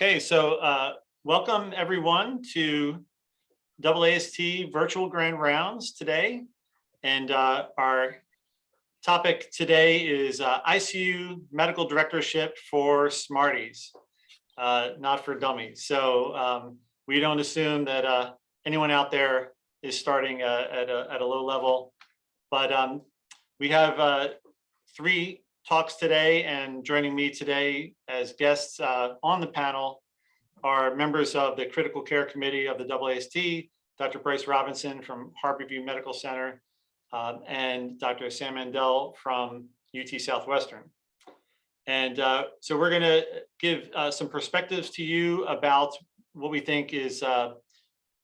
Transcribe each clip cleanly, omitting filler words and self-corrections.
Okay, so welcome everyone to AAST Virtual Grand Rounds today. And our topic today is ICU Medical Directorship for Smarties, not for Dummies. So we don't assume that anyone out there is starting at a low level, but we have three talks today, and joining me today as guests on the panel are members of the Critical Care Committee of the AAST, Dr. Bryce Robinson from Harborview Medical Center, and Dr. Sam Mandell from UT Southwestern. And so we're gonna give some perspectives to you about what we think is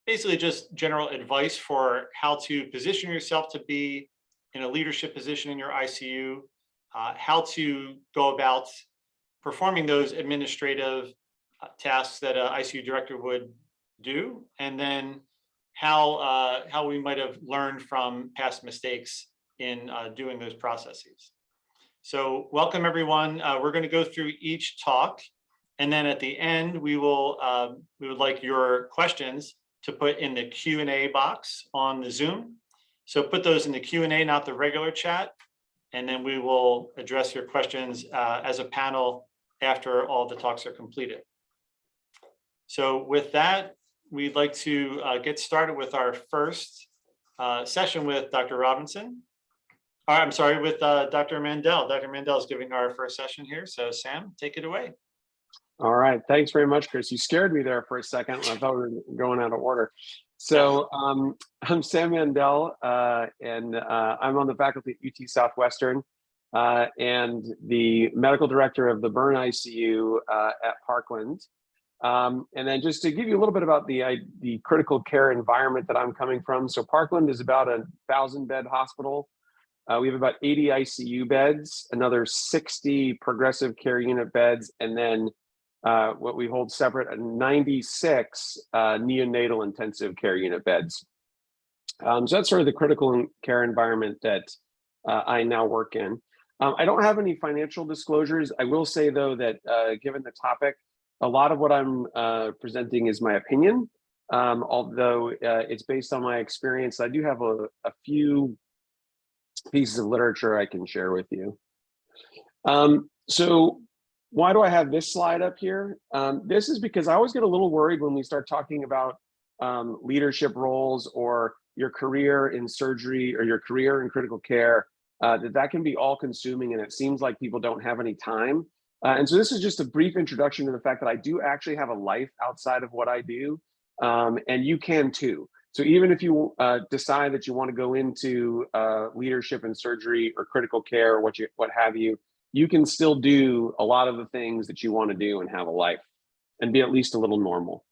basically just general advice for how to position yourself to be in a leadership position in your ICU, how to go about performing those administrative tasks that an ICU director would do, and then how we might have learned from past mistakes in doing those processes. So welcome everyone. We're going to go through each talk, and then at the end we would like your questions to put in the Q&A box on the Zoom. So put those in the Q&A, not the regular chat, and then we will address your questions as a panel after all the talks are completed. So with that, we'd like to get started with our first session with Dr. Robinson. I'm sorry, with Dr. Mandell. Dr. Mandell is giving our first session here. So Sam, take it away. All right, thanks very much, Chris. You scared me there for a second. I thought we were going out of order. So I'm Sam Mandell, and I'm on the faculty at UT Southwestern and the medical director of the burn ICU at Parkland. And then just to give you a little bit about the critical care environment that I'm coming from. So Parkland is about a 1,000-bed hospital. We have about 80 ICU beds, another 60 progressive care unit beds, and then what we hold separate, 96 neonatal intensive care unit beds. So that's sort of the critical care environment that I now work in. I don't have any financial disclosures. I will say though that given the topic, a lot of what I'm presenting is my opinion, although it's based on my experience. I do have a few pieces of literature I can share with you. So why do I have this slide up here? This is because I always get a little worried when we start talking about leadership roles or your career in surgery or your career in critical care, that can be all consuming, and it seems like people don't have any time. And so this is just a brief introduction to the fact that I do actually have a life outside of what I do, and you can too. So even if you decide that you want to go into leadership in surgery or critical care, what have you, you can still do a lot of the things that you want to do and have a life and be at least a little normal.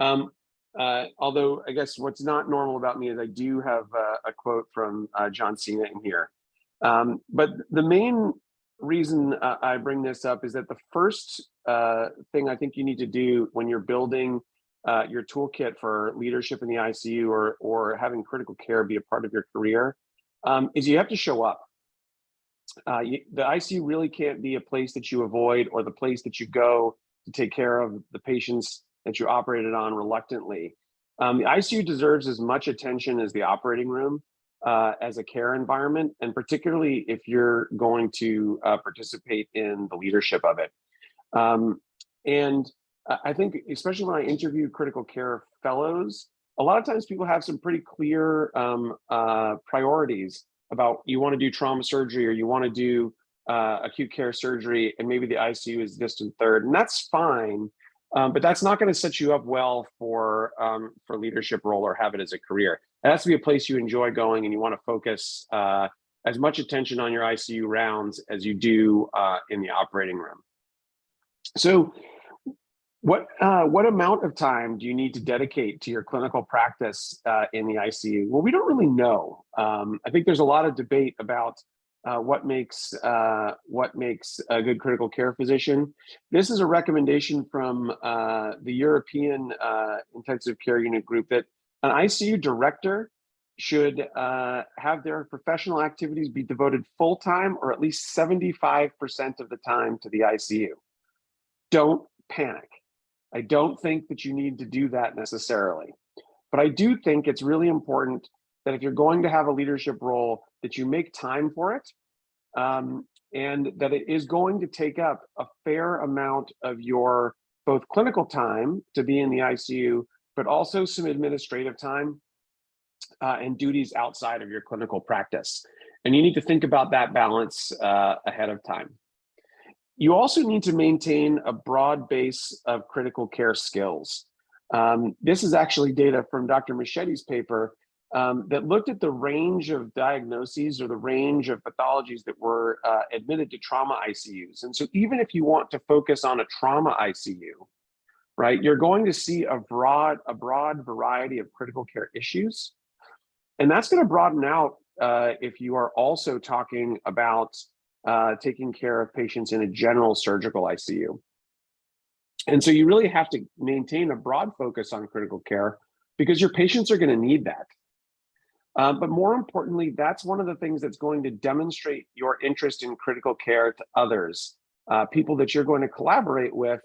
Although I guess what's not normal about me is I do have a quote from John Cena in here. But the main reason I bring this up is that the first thing I think you need to do when you're building your toolkit for leadership in the ICU or having critical care be a part of your career is you have to show up. The ICU really can't be a place that you avoid or the place that you go to take care of the patients that you operated on reluctantly. The ICU deserves as much attention as the operating room as a care environment, and particularly if you're going to participate in the leadership of it. And I think, especially when I interview critical care fellows, a lot of times people have some pretty clear priorities about you want to do trauma surgery or you want to do acute care surgery, and maybe the ICU is distant third, and that's fine. But that's not going to set you up well for leadership role or have it as a career. It has to be a place you enjoy going, and you want to focus as much attention on your ICU rounds as you do in the operating room. So what amount of time do you need to dedicate to your clinical practice in the ICU? Well, we don't really know. I think there's a lot of debate about what makes a good critical care physician. This is a recommendation from the European Intensive Care Unit group that an ICU director should have their professional activities be devoted full-time or at least 75% of the time to the ICU. Don't panic. I don't think that you need to do that necessarily. But I do think it's really important that if you're going to have a leadership role, that you make time for it, and that it is going to take up a fair amount of your both clinical time to be in the ICU, but also some administrative time and duties outside of your clinical practice. And you need to think about that balance ahead of time. You also need to maintain a broad base of critical care skills. This is actually data from Dr. Michetti's paper that looked at the range of diagnoses or the range of pathologies that were admitted to trauma ICUs. And so even if you want to focus on a trauma ICU, right, you're going to see a broad variety of critical care issues. And that's going to broaden out if you are also talking about taking care of patients in a general surgical ICU. And so you really have to maintain a broad focus on critical care because your patients are going to need that. But more importantly, that's one of the things that's going to demonstrate your interest in critical care to others, people that you're going to collaborate with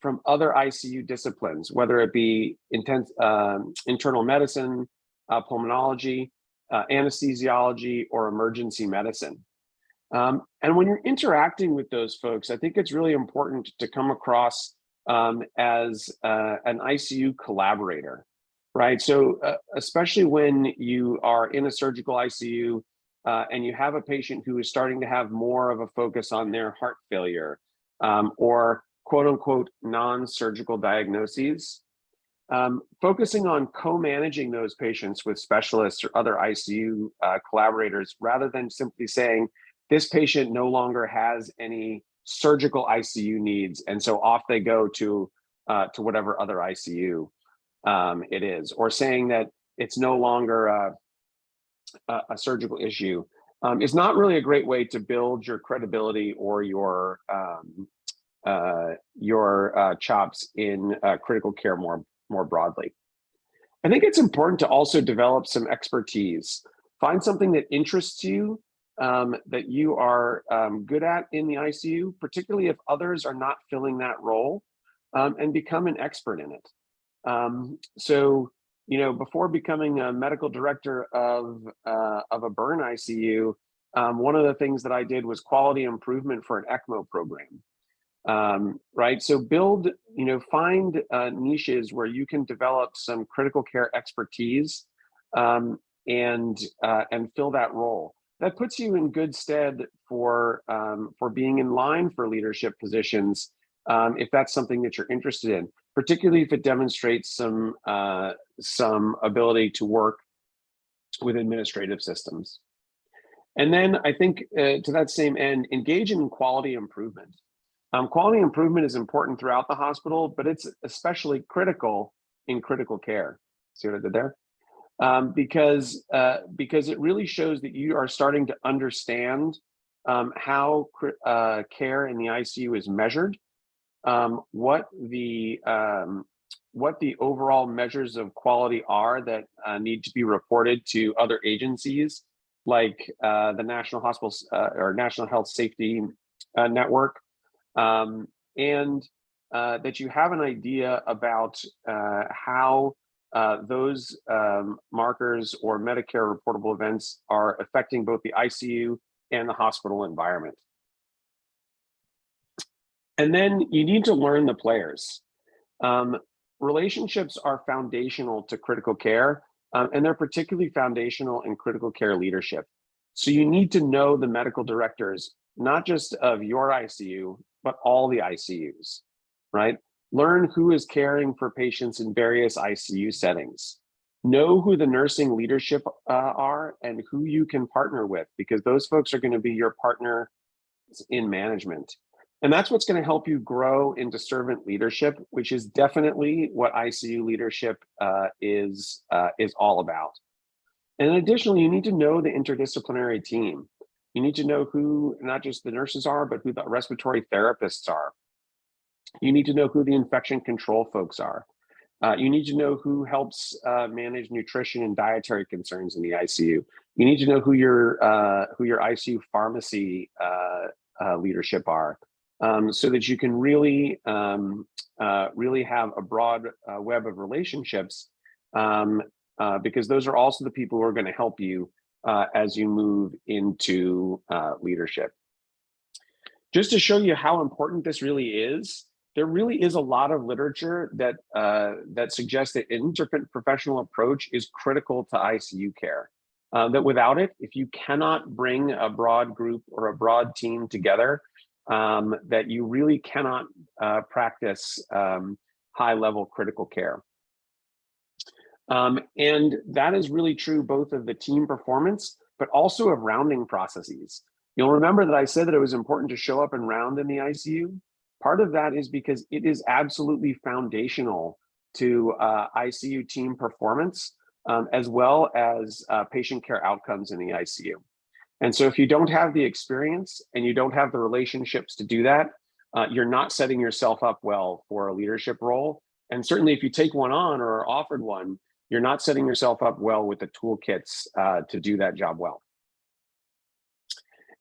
from other ICU disciplines, whether it be internal medicine, pulmonology, anesthesiology, or emergency medicine. And when you're interacting with those folks, I think it's really important to come across as an ICU collaborator, right? So especially when you are in a surgical ICU and you have a patient who is starting to have more of a focus on their heart failure or quote unquote non-surgical diagnoses, focusing on co-managing those patients with specialists or other ICU collaborators, rather than simply saying, this patient no longer has any surgical ICU needs, and so off they go to whatever other ICU it is, or saying that it's no longer a surgical issue, is not really a great way to build your credibility or your chops in critical care more broadly. I think it's important to also develop some expertise. Find something that interests you, that you are good at in the ICU, particularly if others are not filling that role, and become an expert in it. So, you know, before becoming a medical director of a burn ICU, one of the things that I did was quality improvement for an ECMO program. Right, so build, you know, find niches where you can develop some critical care expertise and fill that role. That puts you in good stead for being in line for leadership positions if that's something that you're interested in, particularly if it demonstrates some ability to work with administrative systems. And then I think to that same end, engage in quality improvement. Quality improvement is important throughout the hospital, but it's especially critical in critical care. See what I did there? Because it really shows that you are starting to understand how care in the ICU is measured, what the overall measures of quality are that need to be reported to other agencies, like the National Hospital or National Health Safety Network, and that you have an idea about how those markers or Medicare reportable events are affecting both the ICU and the hospital environment. And then you need to learn the players. Relationships are foundational to critical care, and they're particularly foundational in critical care leadership. So you need to know the medical directors, not just of your ICU, but all the ICUs, right? Learn who is caring for patients in various ICU settings. Know who the nursing leadership are and who you can partner with, because those folks are going to be your partner in management. And that's what's going to help you grow into servant leadership, which is definitely what ICU leadership is all about. And additionally, you need to know the interdisciplinary team. You need to know who not just the nurses are, but who the respiratory therapists are. You need to know who the infection control folks are. You need to know who helps manage nutrition and dietary concerns in the ICU. You need to know who your ICU pharmacy leadership are. so that you can really, really have a broad web of relationships, because those are also the people who are going to help you as you move into leadership. Just to show you how important this really is, there really is a lot of literature that that suggests that an interprofessional approach is critical to ICU care. That without it, if you cannot bring a broad group or a broad team together, that you really cannot practice high-level critical care. And that is really true both of the team performance, but also of rounding processes. You'll remember that I said that it was important to show up and round in the ICU. Part of that is because it is absolutely foundational to ICU team performance, as well as patient care outcomes in the ICU. And so if you don't have the experience and you don't have the relationships to do that, you're not setting yourself up well for a leadership role. And certainly if you take one on or are offered one, you're not setting yourself up well with the toolkits to do that job well.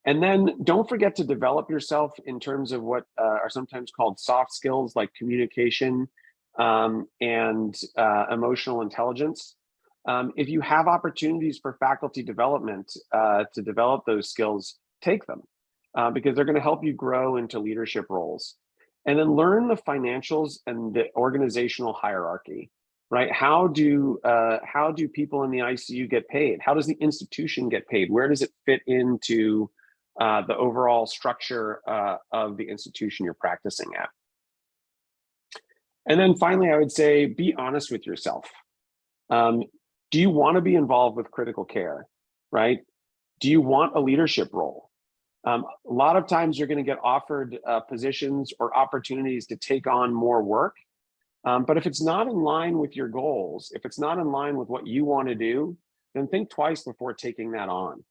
And then don't forget to develop yourself in terms of what are sometimes called soft skills like communication and emotional intelligence. If you have opportunities for faculty development to develop those skills, take them because they're going to help you grow into leadership roles. And then learn the financials and the organizational hierarchy, right? How do people in the ICU get paid? How does the institution get paid? Where does it fit into the overall structure of the institution you're practicing at? And then finally, I would say, be honest with yourself. Do you want to be involved with critical care, right? Do you want a leadership role? A lot of times you're going to get offered positions or opportunities to take on more work. But if it's not in line with your goals, if it's not in line with what you want to do, then think twice before taking that on.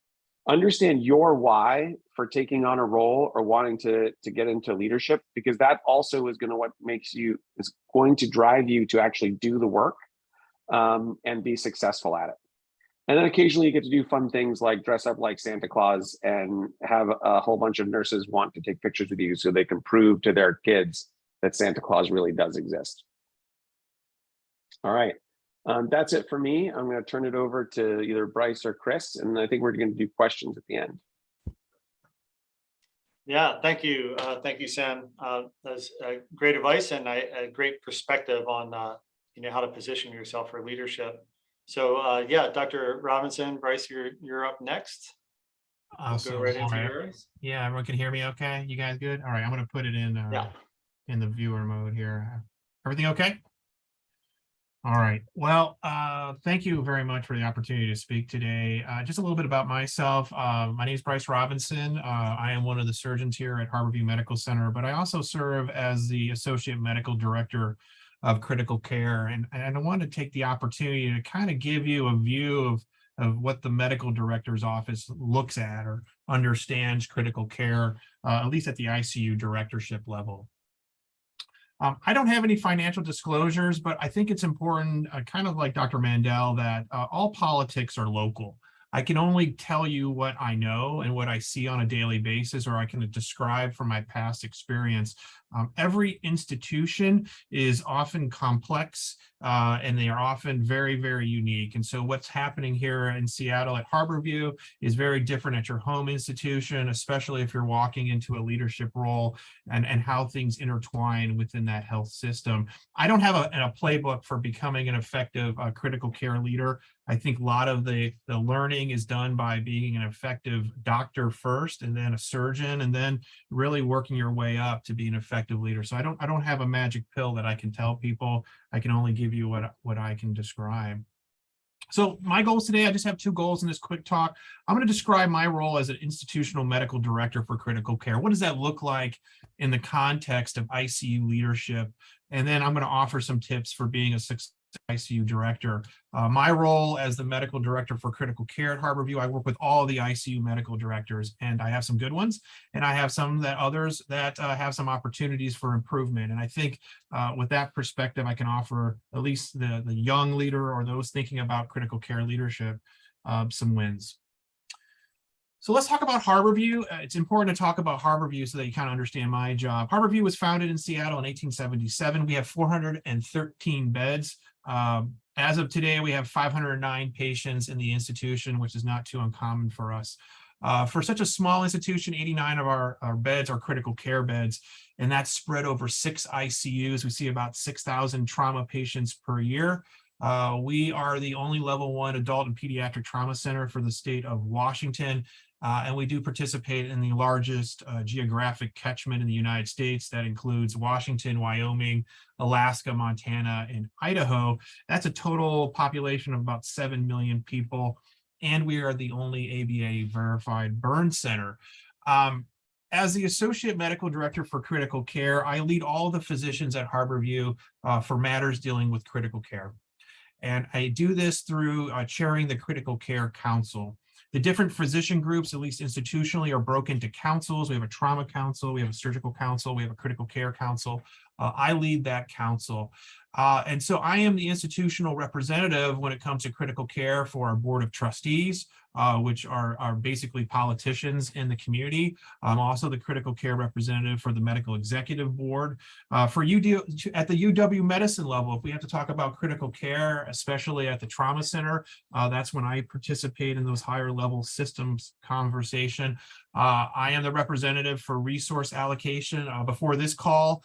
Understand your why for taking on a role or wanting to get into leadership, because that also is going to drive you to actually do the work and be successful at it. And then occasionally you get to do fun things like dress up like Santa Claus and have a whole bunch of nurses want to take pictures with you so they can prove to their kids that Santa Claus really does exist. All right, that's it for me. I'm going to turn it over to either Bryce or Chris, and I think we're going to do questions at the end. Yeah, thank you, Sam. That's great advice and a great perspective on how to position yourself for leadership. So yeah, Dr. Robinson, Bryce, you're up next. Awesome. Go right into yours. Yeah, everyone can hear me okay? You guys good? All right, I'm going to put it in in the viewer mode here. Everything okay? All right. Well, thank you very much for the opportunity to speak today. Just a little bit about myself. My name is Bryce Robinson. I am one of the surgeons here at Harborview Medical Center, but I also serve as the Associate Medical Director of Critical Care. And I wanted to take the opportunity to kind of give you a view of what the medical director's office looks at or understands critical care, at least at the ICU directorship level. I don't have any financial disclosures, but I think it's important, kind of like Dr. Mandell, that all politics are local. I can only tell you what I know and what I see on a daily basis, or I can describe from my past experience. Every institution is often complex and they are often very, very unique. And so what's happening here in Seattle at Harborview is very different at your home institution, especially if you're walking into a leadership role and how things intertwine within that health system. I don't have a playbook for becoming an effective critical care leader. I think a lot of the learning is done by being an effective doctor first, and then a surgeon, and then really working your way up to be an effective leader. So I don't have a magic pill that I can tell people. I can only give you what I can describe. So my goals today, I just have two goals in this quick talk. I'm going to describe my role as an institutional medical director for critical care. What does that look like in the context of ICU leadership? And then I'm going to offer some tips for being a successful ICU director. My role as the medical director for critical care at Harborview, I work with all the ICU medical directors, and I have some good ones, and I have some others that have some opportunities for improvement. And I think with that perspective, I can offer at least the young leader or those thinking about critical care leadership some wins. So let's talk about Harborview. It's important to talk about Harborview so that you kind of understand my job. Harborview was founded in Seattle in 1877. We have 413 beds. As of today, we have 509 patients in the institution, which is not too uncommon for us. For such a small institution, 89 of our beds are critical care beds, and that's spread over 6 ICUs. We see about 6,000 trauma patients per year. We are the only level 1 adult and pediatric trauma center for the state of Washington. And we do participate in the largest geographic catchment in the United States. That includes Washington, Wyoming, Alaska, Montana, and Idaho. That's a total population of about 7 million people. And we are the only ABA verified burn center. As the Associate Medical Director for Critical Care, I lead all the physicians at Harborview for matters dealing with critical care. And I do this through chairing the Critical Care Council. The different physician groups, at least institutionally, are broken into councils. We have a trauma council, we have a surgical council, we have a critical care council. I lead that council. And so I am the institutional representative when it comes to critical care for our board of trustees, which are basically politicians in the community. I'm also the critical care representative for the medical executive board. At the UW medicine level, if we have to talk about critical care, especially at the trauma center, that's when I participate in those higher level systems conversation. I am the representative for resource allocation. Before this call,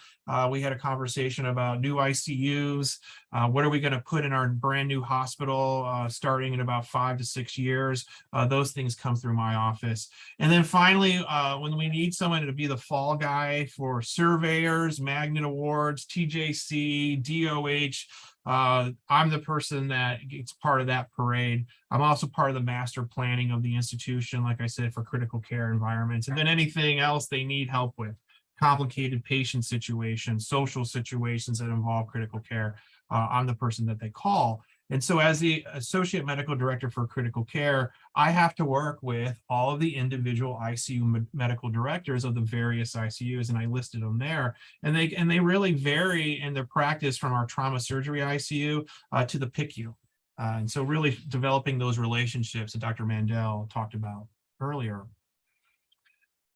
we had a conversation about new ICUs. What are we going to put in our brand new hospital starting in about 5 to 6 years? Those things come through my office. And then finally, when we need someone to be the fall guy for surveyors, magnet awards, TJC, DOH, I'm the person that gets part of that parade. I'm also part of the master planning of the institution, like I said, for critical care environments, and then anything else they need help with, complicated patient situations, social situations that involve critical care. I'm the person that they call. And so as the Associate Medical Director for Critical Care, I have to work with all of the individual ICU medical directors of the various ICUs, and I listed them there. And they really vary in their practice from our trauma surgery ICU to the PICU. And so really developing those relationships that Dr. Mandell talked about earlier.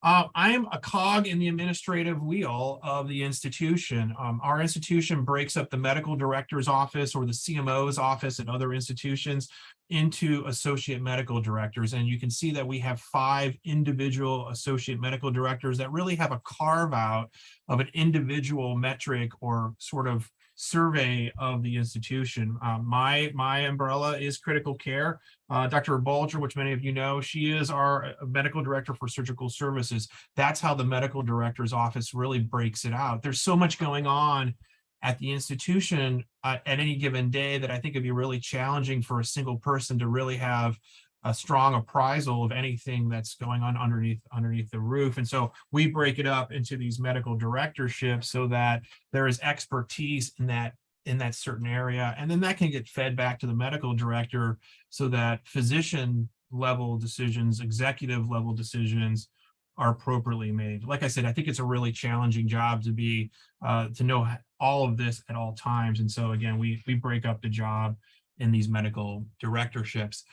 I am a cog in the administrative wheel of the institution. Our institution breaks up the medical director's office or the CMO's office at other institutions into associate medical directors. And you can see that we have 5 individual associate medical directors that really have a carve out of an individual metric or sort of survey of the institution. My umbrella is critical care. Dr. Bulger, which many of you know, she is our medical director for surgical services. That's how the medical director's office really breaks it out. There's so much going on at the institution at any given day that I think it'd be really challenging for a single person to really have a strong appraisal of anything that's going on underneath the roof. And so we break it up into these medical directorships so that there is expertise in that certain area. And then that can get fed back to the medical director so that physician level decisions, executive level decisions are appropriately made. Like I said, I think it's a really challenging job to be, to know all of this at all times. And so again, we break up the job in these medical directorships.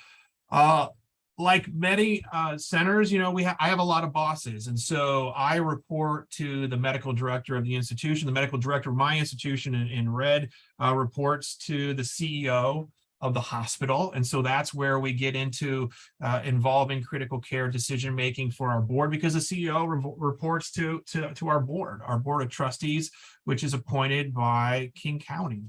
Like many centers, you know, I have a lot of bosses. And so I report to the medical director of the institution. The medical director of my institution in red reports to the CEO of the hospital. And so that's where we get into involving critical care decision-making for our board, because the CEO reports to our board of trustees, which is appointed by King County.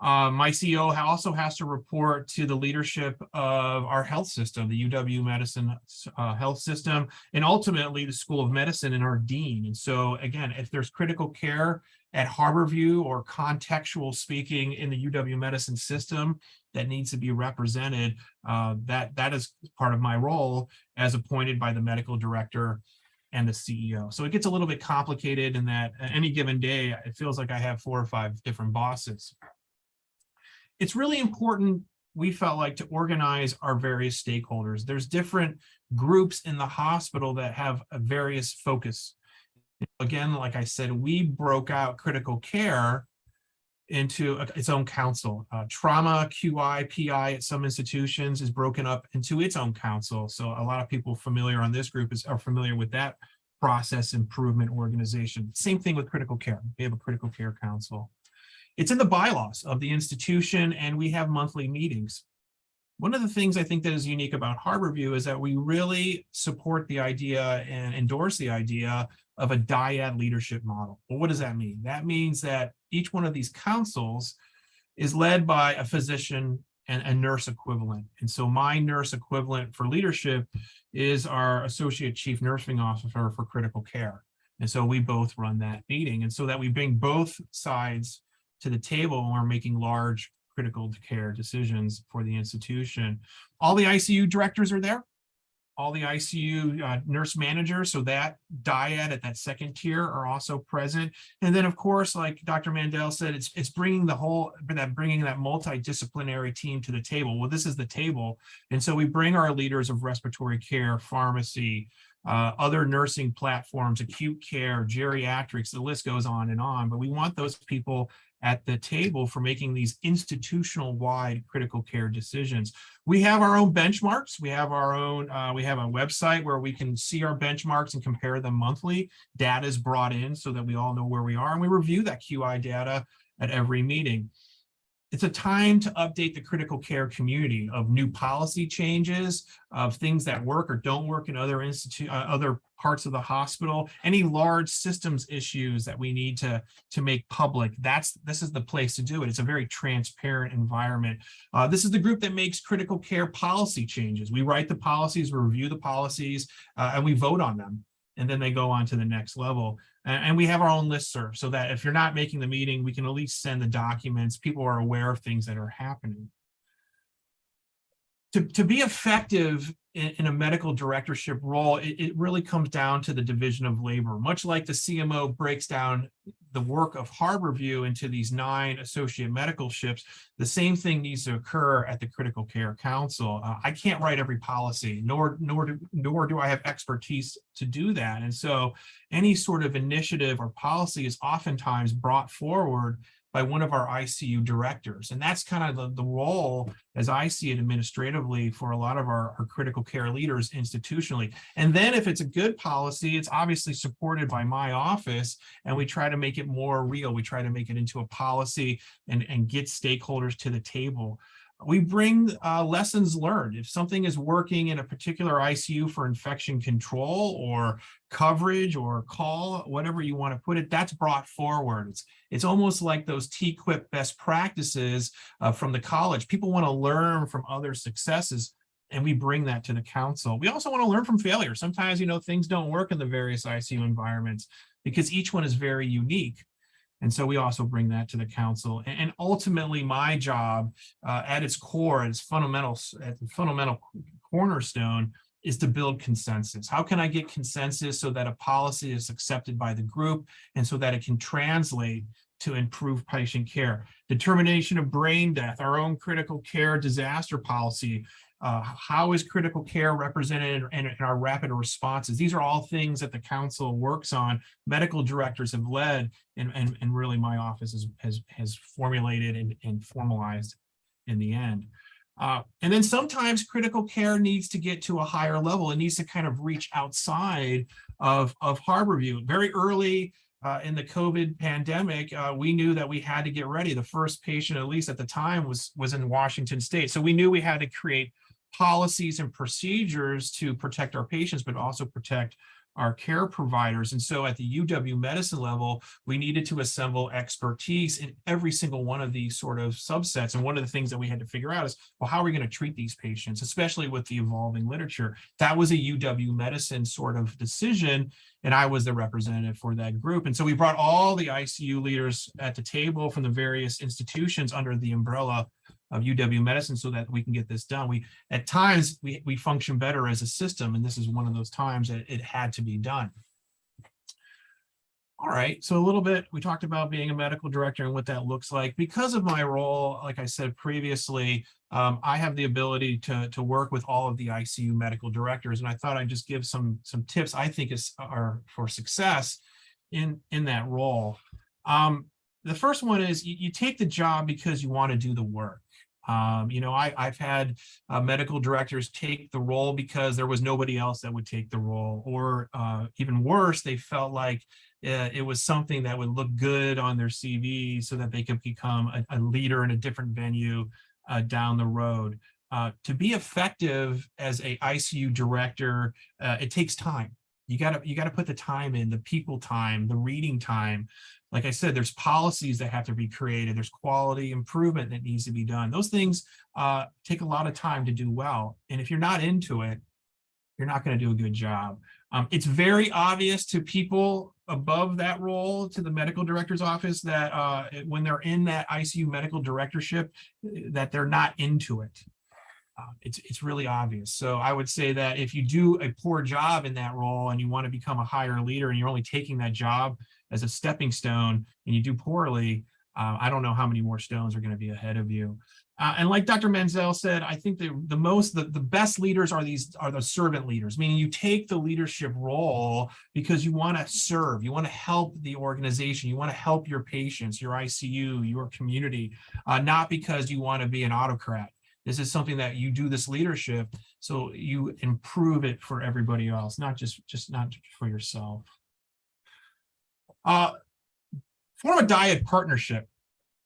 My CEO also has to report to the leadership of our health system, the UW Medicine health system, and ultimately the School of Medicine and our dean. And so again, if there's critical care at Harborview or contextual speaking in the UW Medicine system that needs to be represented, that is part of my role as appointed by the medical director and the CEO. So it gets a little bit complicated in that any given day, it feels like I have 4 or 5 different bosses. It's really important, we felt like, to organize our various stakeholders. There's different groups in the hospital that have a various focus. Again, like I said, we broke out critical care into its own council. Trauma, QI, PI at some institutions is broken up into its own council. So a lot of people familiar on this group are familiar with that process improvement organization. Same thing with critical care. We have a critical care council. It's in the bylaws of the institution, and we have monthly meetings. One of the things I think that is unique about Harborview is that we really support the idea and endorse the idea of a dyad leadership model. Well, what does that mean? That means that each one of these councils is led by a physician and a nurse equivalent. And so my nurse equivalent for leadership is our associate chief nursing officer for critical care. And so we both run that meeting. And so that we bring both sides to the table when we're making large critical care decisions for the institution. All the ICU directors are there, all the ICU nurse managers, so that dyad at that second tier are also present. And then, of course, like Dr. Mandell said, it's bringing that multidisciplinary team to the table. Well, this is the table. And so we bring our leaders of respiratory care, pharmacy, other nursing platforms, acute care, geriatrics, the list goes on, but we want those people at the table for making these institutional-wide critical care decisions. We have our own benchmarks. We have our own, we have a website where we can see our benchmarks and compare them monthly. Data is brought in so that we all know where we are, and we review that QI data at every meeting. It's a time to update the critical care community of new policy changes, of things that work or don't work in other other parts of the hospital, any large systems issues that we need to make public. This is the place to do it. It's a very transparent environment. This is the group that makes critical care policy changes. We write the policies, we review the policies, and we vote on them. And then they go on to the next level. And we have our own listserv so that if you're not making the meeting, we can at least send the documents. People are aware of things that are happening. To be effective in a medical directorship role, it really comes down to the division of labor. Much like the CMO breaks down the work of Harborview into these 9 associate medical ships, the same thing needs to occur at the Critical Care Council. I can't write every policy, nor do I have expertise to do that. And so any sort of initiative or policy is oftentimes brought forward by one of our ICU directors. And that's kind of the role, as I see it administratively, for a lot of our critical care leaders institutionally. And then if it's a good policy, it's obviously supported by my office, and we try to make it more real. We try to make it into a policy and get stakeholders to the table. We bring lessons learned. If something is working in a particular ICU for infection control or coverage or call, whatever you want to put it, that's brought forward. It's almost like those TQIP best practices from the college. People want to learn from other successes, and we bring that to the council. We also want to learn from failure. Sometimes, things don't work in the various ICU environments because each one is very unique. And so we also bring that to the council. And ultimately, my job at its core, at the fundamental cornerstone, is to build consensus. How can I get consensus so that a policy is accepted by the group and so that it can translate to improve patient care? Determination of brain death, our own critical care disaster policy. How is critical care represented in our rapid responses? These are all things that the council works on. Medical directors have led, and really my office has formulated and formalized in the end. And then sometimes critical care needs to get to a higher level. It needs to kind of reach outside of Harborview. Very early in the COVID pandemic, we knew that we had to get ready. The first patient, at least at the time, was in Washington State. So we knew we had to create policies and procedures to protect our patients, but also protect our care providers. And so at the UW medicine level, we needed to assemble expertise in every single one of these sort of subsets. And one of the things that we had to figure out is, well, how are we going to treat these patients, especially with the evolving literature? That was a UW medicine sort of decision, and I was the representative for that group. And so we brought all the ICU leaders at the table from the various institutions under the umbrella of UW medicine so that we can get this done. At times we function better as a system, and this is one of those times that it had to be done. All right, so a little bit, we talked about being a medical director and what that looks like. Because of my role, like I said previously, I have the ability to work with all of the ICU medical directors, and I thought I'd just give some tips I think are for success in that role. The first one is you take the job because you want to do the work. I've had medical directors take the role because there was nobody else that would take the role, or even worse, they felt like it was something that would look good on their CV so that they could become a leader in a different venue down the road. To be effective as a ICU director, it takes time. You gotta put the time in, the people time, the reading time. Like I said, there's policies that have to be created. There's quality improvement that needs to be done. Those things take a lot of time to do well. And if you're not into it, you're not going to do a good job. It's very obvious to people above that role, to the medical director's office, that when they're in that ICU medical directorship, that they're not into it. It's really obvious. So I would say that if you do a poor job in that role and you want to become a higher leader and you're only taking that job as a stepping stone and you do poorly, I don't know how many more stones are going to be ahead of you. And like Dr. Mandell said, I think the best leaders are the servant leaders, meaning you take the leadership role because you want to serve, you want to help the organization, you want to help your patients, your ICU, your community, not because you want to be an autocrat. This is something that you do this leadership so you improve it for everybody else, not just for yourself. Form a dyad partnership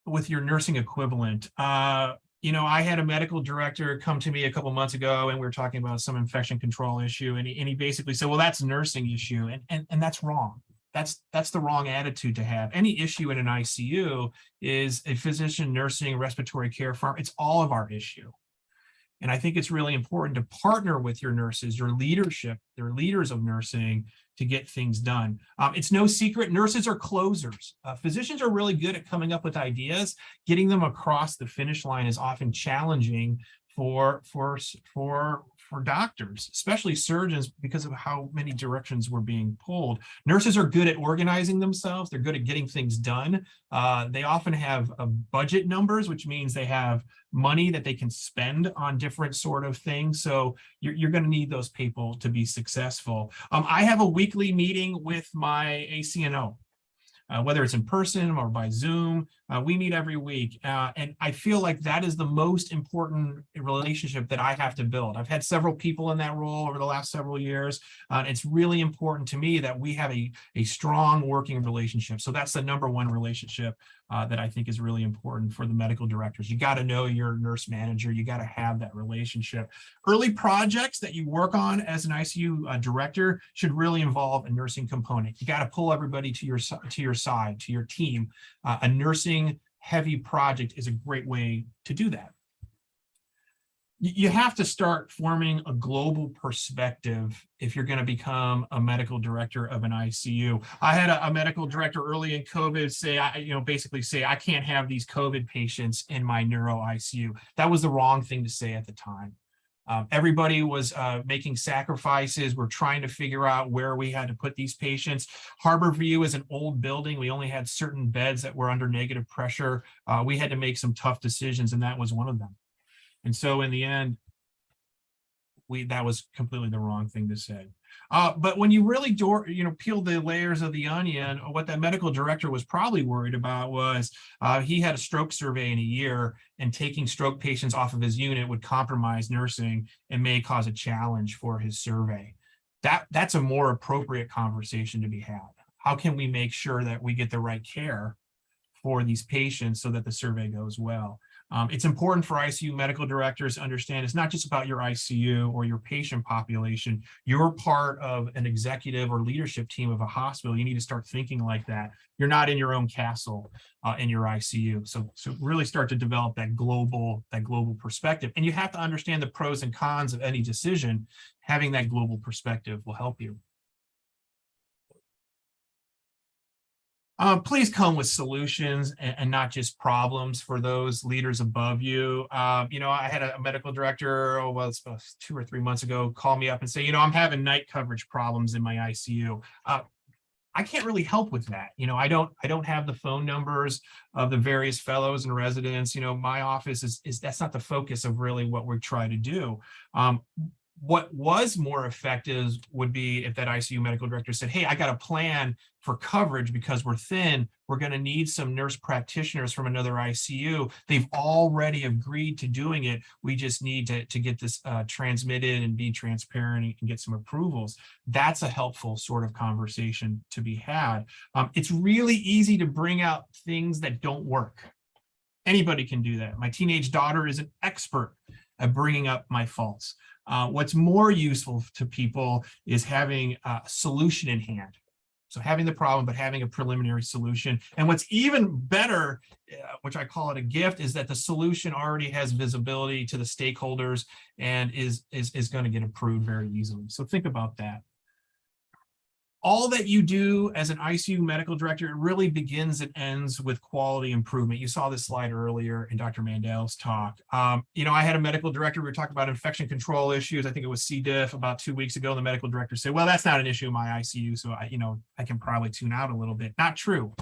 with your nursing equivalent. I had a medical director come to me a couple months ago and we were talking about some infection control issue, and he basically said, well, that's a nursing issue, and that's wrong. That's the wrong attitude to have. Any issue in an ICU is a physician, nursing, respiratory care firm. It's all of our issue. And I think it's really important to partner with your nurses, your leadership, their leaders of nursing, to get things done. It's no secret, nurses are closers. Physicians are really good at coming up with ideas. Getting them across the finish line is often challenging for doctors, especially surgeons, because of how many directions we're being pulled. Nurses are good at organizing themselves. They're good at getting things done. They often have budget numbers, which means they have money that they can spend on different sort of things. So you're going to need those people to be successful. I have a weekly meeting with my ACNO. Whether it's in person or by Zoom, we meet every week. And I feel like that is the most important relationship that I have to build. I've had several people in that role over the last several years. It's really important to me that we have a strong working relationship. So that's the number one relationship that I think is really important for the medical directors. You got to know your nurse manager. You got to have that relationship. Early projects that you work on as an ICU director should really involve a nursing component. You got to pull everybody to your side, to your team. A nursing heavy project is a great way to do that. You have to start forming a global perspective if you're going to become a medical director of an ICU. I had a medical director early in COVID say, basically say, I can't have these COVID patients in my neuro ICU. That was the wrong thing to say at the time. Everybody was making sacrifices. We're trying to figure out where we had to put these patients. Harborview is an old building. We only had certain beds that were under negative pressure. We had to make some tough decisions, and that was one of them. And so in the end, that was completely the wrong thing to say. But when you really peel the layers of the onion, what that medical director was probably worried about was he had a stroke survey in a year, and taking stroke patients off of his unit would compromise nursing and may cause a challenge for his survey. That's a more appropriate conversation to be had. How can we make sure that we get the right care for these patients so that the survey goes well? It's important for ICU medical directors to understand it's not just about your ICU or your patient population. You're part of an executive or leadership team of a hospital. You need to start thinking like that. You're not in your own castle in your ICU. So really start to develop that global perspective. And you have to understand the pros and cons of any decision. Having that global perspective will help you. Please come with solutions and not just problems for those leaders above you. I had a medical director, it's about 2 or 3 months ago, call me up and say, I'm having night coverage problems in my ICU. I can't really help with that. I don't have the phone numbers of the various fellows and residents. My office is that's not the focus of really what we try to do. What was more effective would be if that ICU medical director said, hey, I got a plan for coverage because we're thin. We're going to need some nurse practitioners from another ICU. They've already agreed to doing it. We just need to get this transmitted and be transparent and get some approvals. That's a helpful sort of conversation to be had. It's really easy to bring out things that don't work. Anybody can do that. My teenage daughter is an expert at bringing up my faults. What's more useful to people is having a solution in hand. So having the problem, but having a preliminary solution. And what's even better, which I call it a gift, is that the solution already has visibility to the stakeholders and is going to get approved very easily. So think about that. All that you do as an ICU medical director, it really begins and ends with quality improvement. You saw this slide earlier in Dr. Mandell's talk. You know, I had a medical director, we were talking about infection control issues. I think it was C. diff about 2 weeks ago. The medical director said, well, that's not an issue in my ICU. So I can probably tune out a little bit. Not true.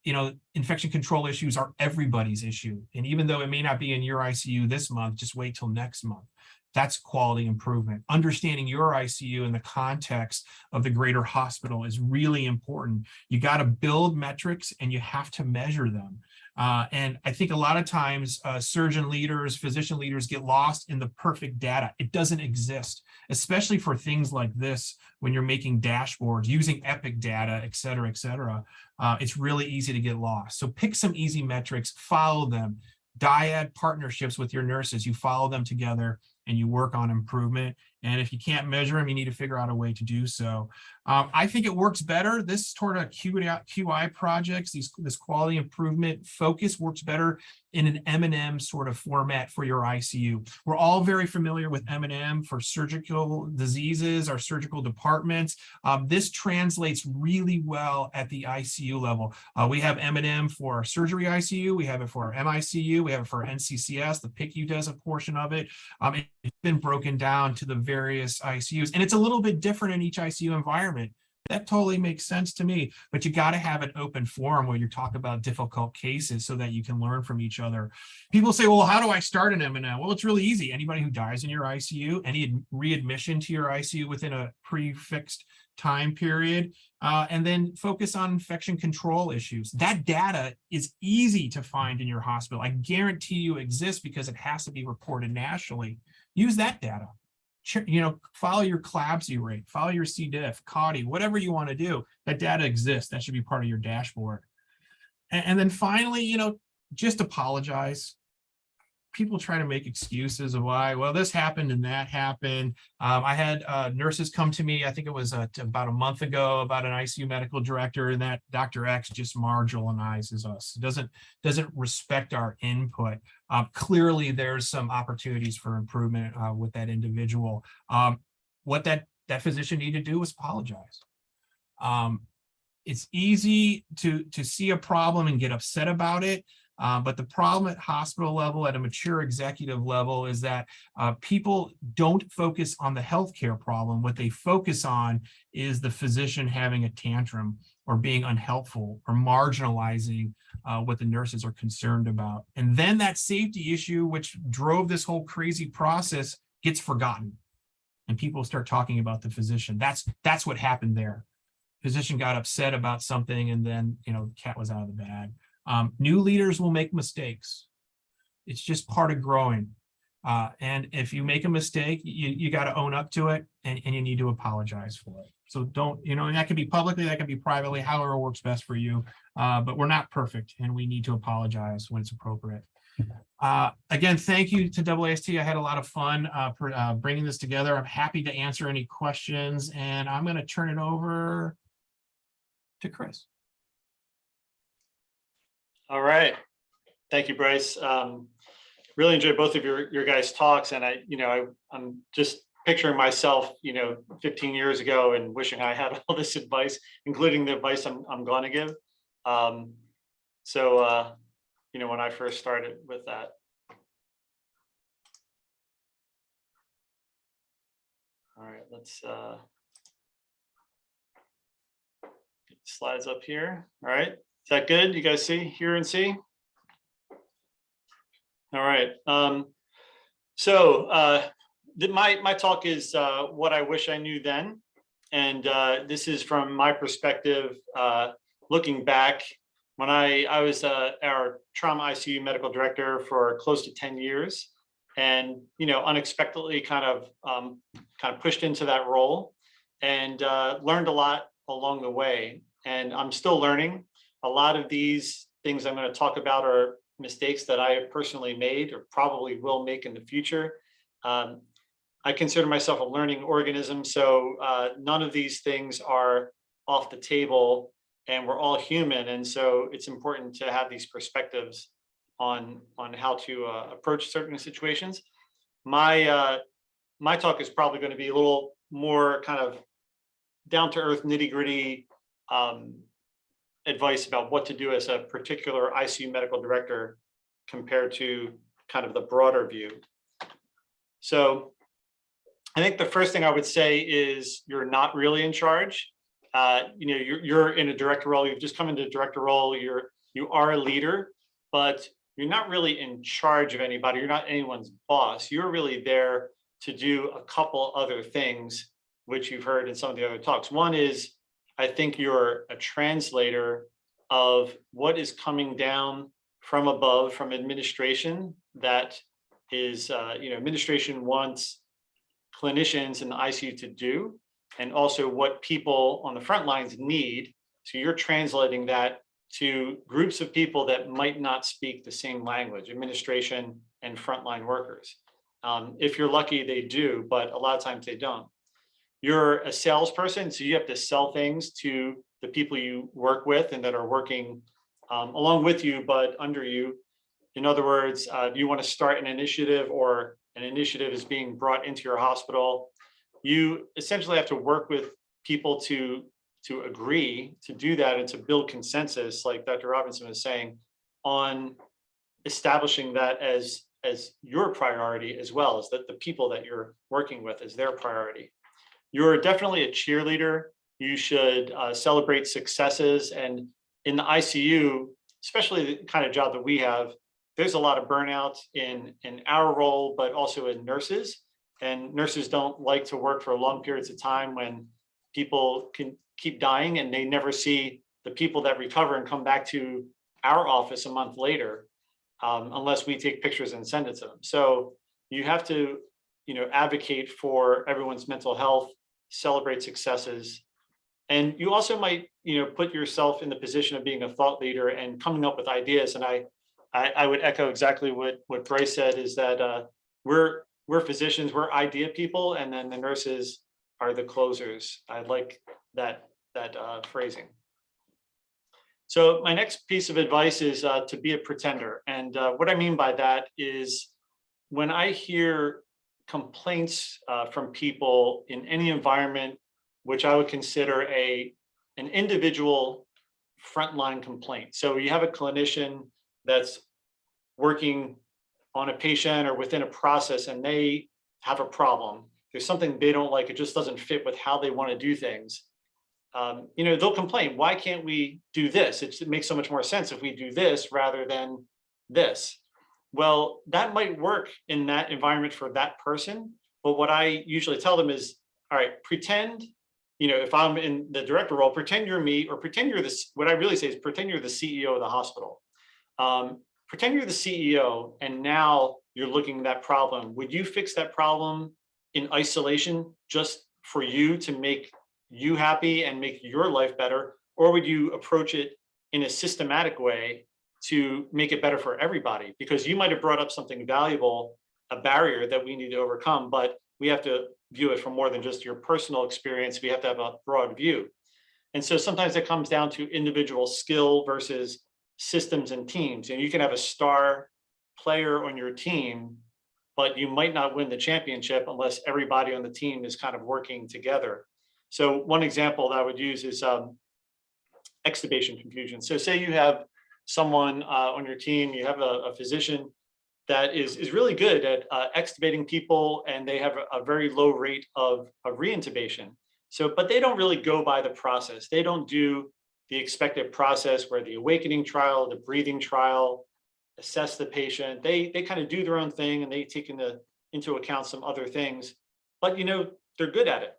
You know, infection control issues are everybody's issue. And even though it may not be in your ICU this month, just wait till next month. That's quality improvement. Understanding your ICU in the context of the greater hospital is really important. You got to build metrics and you have to measure them. And I think a lot of times surgeon leaders, physician leaders get lost in the perfect data. It doesn't exist, especially for things like this, when you're making dashboards, using Epic data, et cetera, et cetera. It's really easy to get lost. So pick some easy metrics, follow them. Dyad partnerships with your nurses, you follow them together and you work on improvement. And if you can't measure them, you need to figure out a way to do so. I think it works better. This sort of QI projects, this quality improvement focus works better in an M&M sort of format for your ICU. We're all very familiar with M&M for surgical diseases, our surgical departments. This translates really well at the ICU level. We have M&M for our surgery ICU. We have it for our MICU. We have it for our NCCS. The PICU does a portion of it. It's been broken down to the various ICUs, and it's a little bit different in each ICU environment. That totally makes sense to me, but you got to have an open forum where you talk about difficult cases so that you can learn from each other. People say, well, how do I start an M&M? Well, it's really easy. Anybody who dies in your ICU, any readmission to your ICU within a prefixed time period, and then focus on infection control issues. That data is easy to find in your hospital. I guarantee you exists because it has to be reported nationally. Use that data. You know, follow your CLABSI rate, follow your C. diff, CAUTI, whatever you want to do. That data exists. That should be part of your dashboard. And then finally, you know, just apologize. People try to make excuses of why, well, this happened and that happened. I had nurses come to me, I think it was about a month ago, about an ICU medical director, and that Dr. X just marginalizes us, doesn't respect our input. Clearly, there's some opportunities for improvement with that individual. What that physician needed to do was apologize. It's easy to see a problem and get upset about it. But the problem at hospital level, at a mature executive level, is that people don't focus on the healthcare problem. What they focus on is the physician having a tantrum or being unhelpful or marginalizing what the nurses are concerned about. And then that safety issue, which drove this whole crazy process, gets forgotten. And people start talking about the physician. That's what happened there. Physician got upset about something, and then, you know, the cat was out of the bag. New leaders will make mistakes. It's just part of growing. And if you make a mistake, you got to own up to it, and you need to apologize for it. So don't, you know, and that can be publicly, that can be privately, however works best for you. But we're not perfect, and we need to apologize when it's appropriate. Again, thank you to AAST. I had a lot of fun bringing this together. I'm happy to answer any questions, and I'm going to turn it over to Chris. All right. Thank you, Bryce. Really enjoyed both of your guys' talks. And I'm just picturing myself, 15 years ago and wishing I had all this advice, including the advice I'm going to give. When I first started with that. All right, let's get the slides up here. All right. Is that good? You guys hear and see? All right. My talk is what I wish I knew then. And this is from my perspective, looking back when I was our trauma ICU medical director for close to 10 years, and unexpectedly kind of pushed into that role, and learned a lot along the way. And I'm still learning. A lot of these things I'm going to talk about are mistakes that I have personally made or probably will make in the future. I consider myself a learning organism, so none of these things are off the table, and we're all human. And so it's important to have these perspectives on how to approach certain situations. My talk is probably going to be a little more kind of down to earth, nitty gritty advice about what to do as a particular ICU medical director compared to kind of the broader view. So I think the first thing I would say is you're not really in charge. You're in a director role. You've just come into a director role. You are a leader, but you're not really in charge of anybody. You're not anyone's boss. You're really there to do a couple other things, which you've heard in some of the other talks. One is, I think you're a translator of what is coming down from above, from administration, that is, administration wants clinicians in the ICU to do, and also what people on the front lines need. So you're translating that to groups of people that might not speak the same language, administration and frontline workers. If you're lucky, they do, but a lot of times they don't. You're a salesperson, so you have to sell things to the people you work with and that are working along with you, but under you. In other words, you want to start an initiative, or an initiative is being brought into your hospital. You essentially have to work with people to agree to do that and to build consensus, like Dr. Robinson was saying, on establishing that as your priority, as well as that the people that you're working with is their priority. You're definitely a cheerleader. You should celebrate successes. And in the ICU, especially the kind of job that we have, there's a lot of burnout in our role, but also in nurses. And nurses don't like to work for long periods of time when people can keep dying and they never see the people that recover and come back to our office a month later, unless we take pictures and send it to them. So you have to, advocate for everyone's mental health, celebrate successes. And you also might, put yourself in the position of being a thought leader and coming up with ideas. And I would echo exactly what Bryce said, is that we're physicians, we're idea people, and then the nurses are the closers. I like that phrasing. So my next piece of advice is to be a pretender. And what I mean by that is, when I hear complaints from people in any environment, which I would consider an individual frontline complaint. So you have a clinician that's working on a patient or within a process, and they have a problem. There's something they don't like. It just doesn't fit with how they want to do things. They'll complain, why can't we do this? It makes so much more sense if we do this rather than this. Well, that might work in that environment for that person. But what I usually tell them is, all right, pretend, if I'm in the director role, pretend you're me, or pretend you're this. What I really say is pretend you're the CEO of the hospital. Pretend you're the CEO, and now you're looking at that problem. Would you fix that problem in isolation just for you to make you happy and make your life better? Or would you approach it in a systematic way to make it better for everybody? Because you might have brought up something valuable, a barrier that we need to overcome, but we have to view it from more than just your personal experience. We have to have a broad view. And so sometimes it comes down to individual skill versus systems and teams. And you can have a star player on your team, but you might not win the championship unless everybody on the team is kind of working together. So one example that I would use is extubation confusion. So say you have someone on your team, you have a physician that is really good at extubating people, and they have a very low rate of reintubation. So, but they don't really go by the process. They don't do the expected process where the awakening trial, the breathing trial, assess the patient. They kind of do their own thing, and they take into into account some other things, but they're good at it.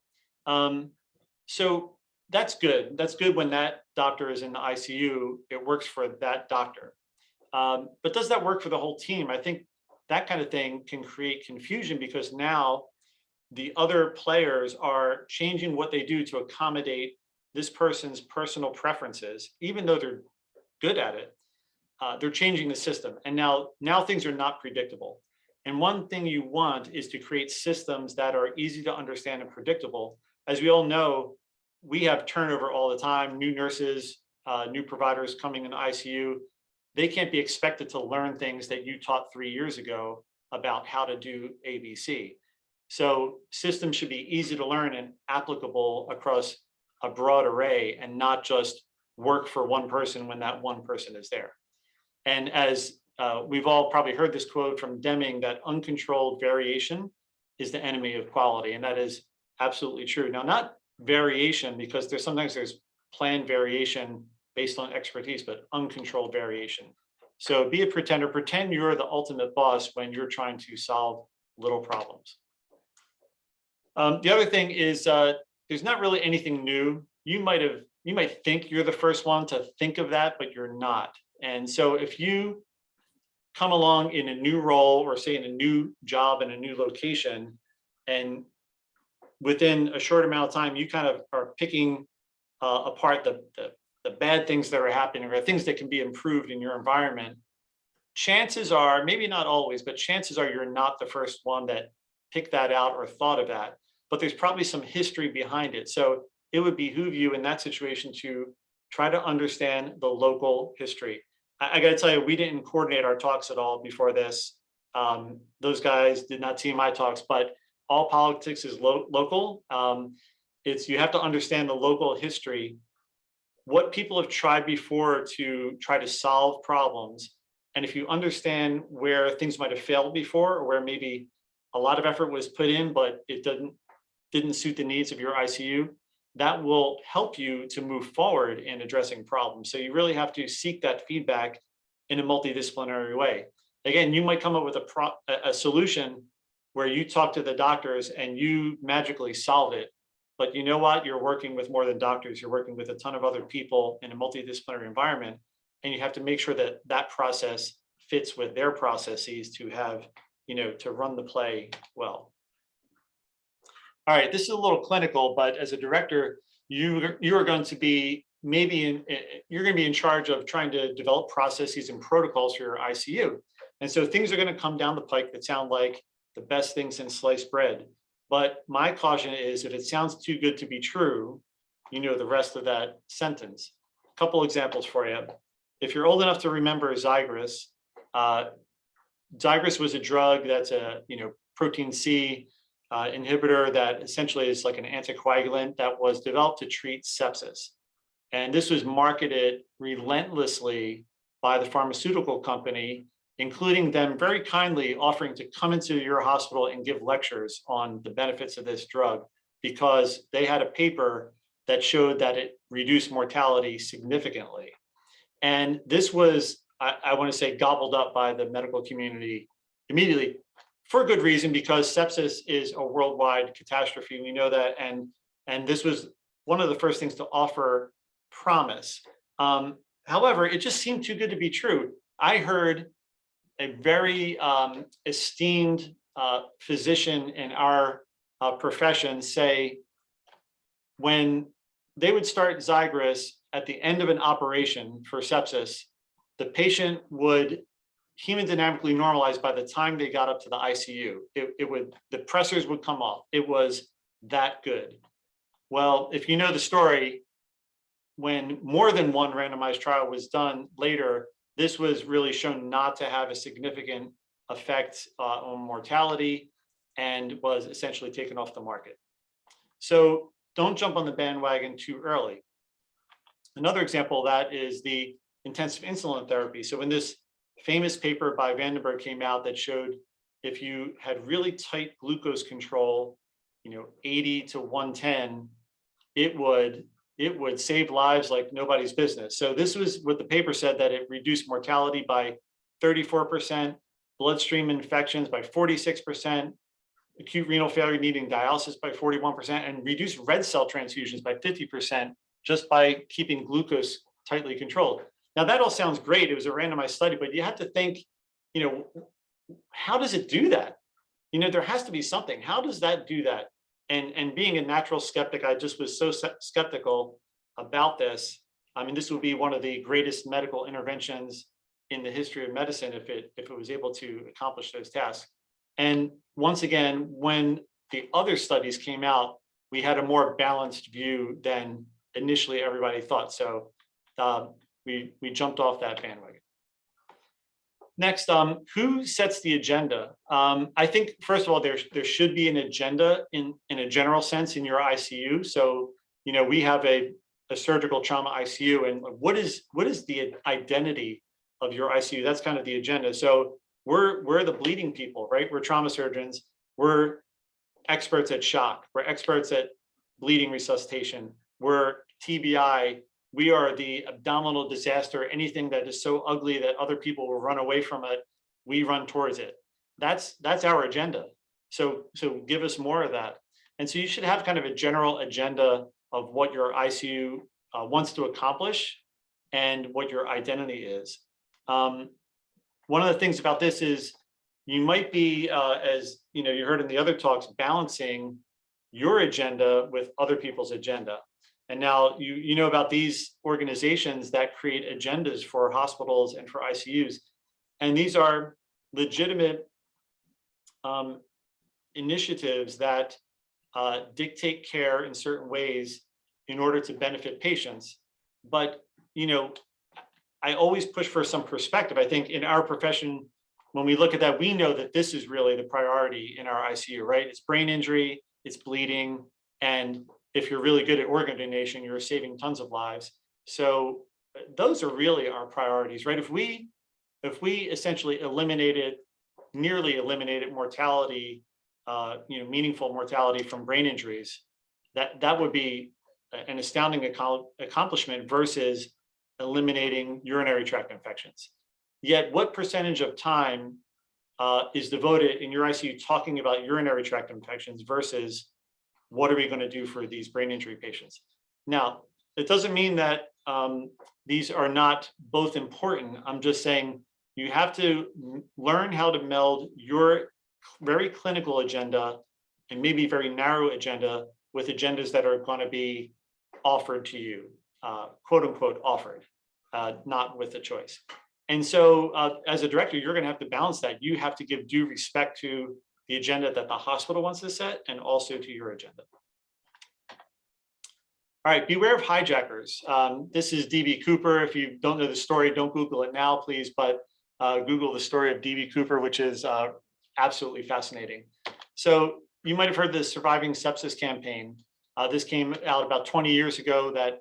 So that's good. That's good when that doctor is in the ICU, it works for that doctor. But does that work for the whole team? I think that kind of thing can create confusion because now the other players are changing what they do to accommodate this person's personal preferences, even though they're good at it. They're changing the system, and now things are not predictable. And one thing you want is to create systems that are easy to understand and predictable. As we all know, we have turnover all the time, new nurses, new providers coming in the ICU. They can't be expected to learn things that you taught 3 years ago about how to do ABC. So systems should be easy to learn and applicable across a broad array and not just work for one person when that one person is there. And as we've all probably heard this quote from Deming, that uncontrolled variation is the enemy of quality. And that is absolutely true. Now, not variation, because sometimes there's planned variation based on expertise, but uncontrolled variation. So be a pretender, pretend you're the ultimate boss when you're trying to solve little problems. The other thing is there's not really anything new. You might think you're the first one to think of that, but you're not. And so if you come along in a new role or say in a new job in a new location, and within a short amount of time, you kind of are picking apart the bad things that are happening or things that can be improved in your environment, chances are, maybe not always, but chances are you're not the first one that picked that out or thought of that, but there's probably some history behind it. So it would behoove you in that situation to try to understand the local history. I got to tell you, we didn't coordinate our talks at all before this. Those guys did not see my talks, but all politics is local. You have to understand the local history, what people have tried before to try to solve problems. And if you understand where things might have failed before, or where maybe a lot of effort was put in, but it didn't suit the needs of your ICU, that will help you to move forward in addressing problems. So you really have to seek that feedback in a multidisciplinary way. Again, you might come up with a solution where you talk to the doctors and you magically solve it. But you know what? You're working with more than doctors. You're working with a ton of other people in a multidisciplinary environment. And you have to make sure that that process fits with their processes to have, to run the play well. All right, this is a little clinical, but as a director, you are going to be you're going to be in charge of trying to develop processes and protocols for your ICU. And so things are going to come down the pike that sound like the best things in sliced bread. But my caution is, if it sounds too good to be true, the rest of that sentence. A couple examples for you. If you're old enough to remember Xigris, Xigris was a drug that's a protein C inhibitor that essentially is like an anticoagulant that was developed to treat sepsis. And this was marketed relentlessly by the pharmaceutical company, including them very kindly offering to come into your hospital and give lectures on the benefits of this drug, because they had a paper that showed that it reduced mortality significantly. And this was, I want to say, gobbled up by the medical community immediately, for good reason, because sepsis is a worldwide catastrophe. We know that, and this was one of the first things to offer promise. However, it just seemed too good to be true. I heard a very esteemed physician in our profession say, when they would start Xigris at the end of an operation for sepsis, the patient would hemodynamically normalize by the time they got up to the ICU. The pressors would come off. It was that good. Well, if you know the story, when more than one randomized trial was done later, this was really shown not to have a significant effect on mortality and was essentially taken off the market. So don't jump on the bandwagon too early. Another example of that is the intensive insulin therapy. So when this famous paper by Vandenberg came out that showed if you had really tight glucose control, 80 to 110, it would save lives like nobody's business. So this was what the paper said, that it reduced mortality by 34%, bloodstream infections by 46%, acute renal failure needing dialysis by 41%, and reduce red cell transfusions by 50% just by keeping glucose tightly controlled. Now that all sounds great. It was a randomized study, but you have to think, how does it do that? There has to be something. How does that do that? And being a natural skeptic, I just was so skeptical about this. I mean, this would be one of the greatest medical interventions in the history of medicine if it was able to accomplish those tasks. And once again, when the other studies came out, we had a more balanced view than initially everybody thought. So we jumped off that bandwagon. Next, who sets the agenda? I think, first of all, there should be an agenda in a general sense in your ICU. So, we have a surgical trauma ICU, and what is the identity of your ICU? That's kind of the agenda. So we're the bleeding people, right? We're trauma surgeons. We're experts at shock. We're experts at bleeding resuscitation. We're TBI. We are the abdominal disaster. Anything that is so ugly that other people will run away from it, we run towards it. That's our agenda. So give us more of that. And so you should have kind of a general agenda of what your ICU wants to accomplish and what your identity is. One of the things about this is you might be, as you heard in the other talks, balancing your agenda with other people's agenda. And now you know about these organizations that create agendas for hospitals and for ICUs. And these are legitimate initiatives that dictate care in certain ways in order to benefit patients. But, I always push for some perspective. I think in our profession, when we look at that, we know that this is really the priority in our ICU, right? It's brain injury, it's bleeding, and if you're really good at organ donation, you're saving tons of lives. So those are really our priorities, right? If we essentially nearly eliminated mortality, meaningful mortality from brain injuries, that would be an astounding accomplishment versus eliminating urinary tract infections. Yet what percentage of time is devoted in your ICU talking about urinary tract infections versus what are we going to do for these brain injury patients? Now, it doesn't mean that these are not both important. I'm just saying you have to learn how to meld your very clinical agenda and maybe very narrow agenda with agendas that are going to be offered to you, quote unquote offered, not with a choice. And so as a director, you're going to have to balance that. You have to give due respect to the agenda that the hospital wants to set and also to your agenda. All right, beware of hijackers. This is DB Cooper. If you don't know the story, don't Google it now, please, but Google the story of DB Cooper, which is absolutely fascinating. So you might have heard the Surviving Sepsis campaign. This came out about 20 years ago that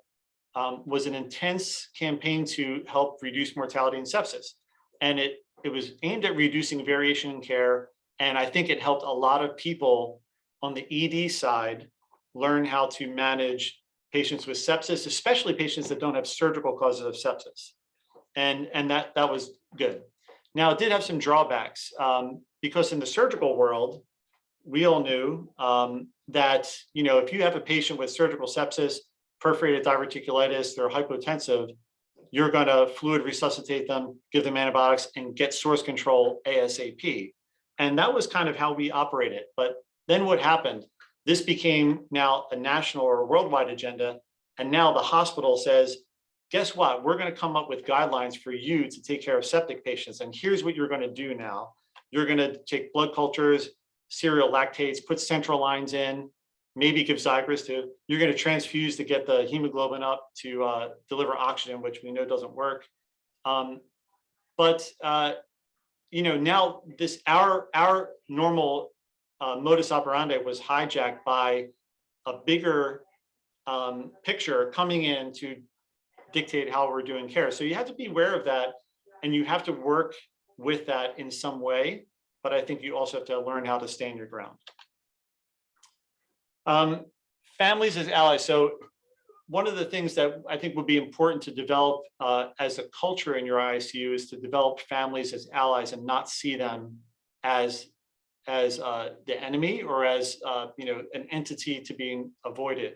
was an intense campaign to help reduce mortality in sepsis. And it was aimed at reducing variation in care. And I think it helped a lot of people on the ED side learn how to manage patients with sepsis, especially patients that don't have surgical causes of sepsis. And that was good. Now, it did have some drawbacks because in the surgical world, we all knew that, if you have a patient with surgical sepsis, perforated diverticulitis, they're hypotensive, you're going to fluid resuscitate them, give them antibiotics, and get source control ASAP. And that was kind of how we operated. But then what happened? This became now a national or a worldwide agenda. And now the hospital says, guess what? We're going to come up with guidelines for you to take care of septic patients. And here's what you're going to do now. You're going to take blood cultures, serial lactates, put central lines in, maybe give Zygrus to, you're going to transfuse to get the hemoglobin up to deliver oxygen, which we know doesn't work. But now our normal modus operandi was hijacked by a bigger picture coming in to dictate how we're doing care. So you have to be aware of that, and you have to work with that in some way. But I think you also have to learn how to stand your ground. Families as allies. So one of the things that I think would be important to develop as a culture in your ICU is to develop families as allies and not see them as as the enemy or as an entity to being avoided.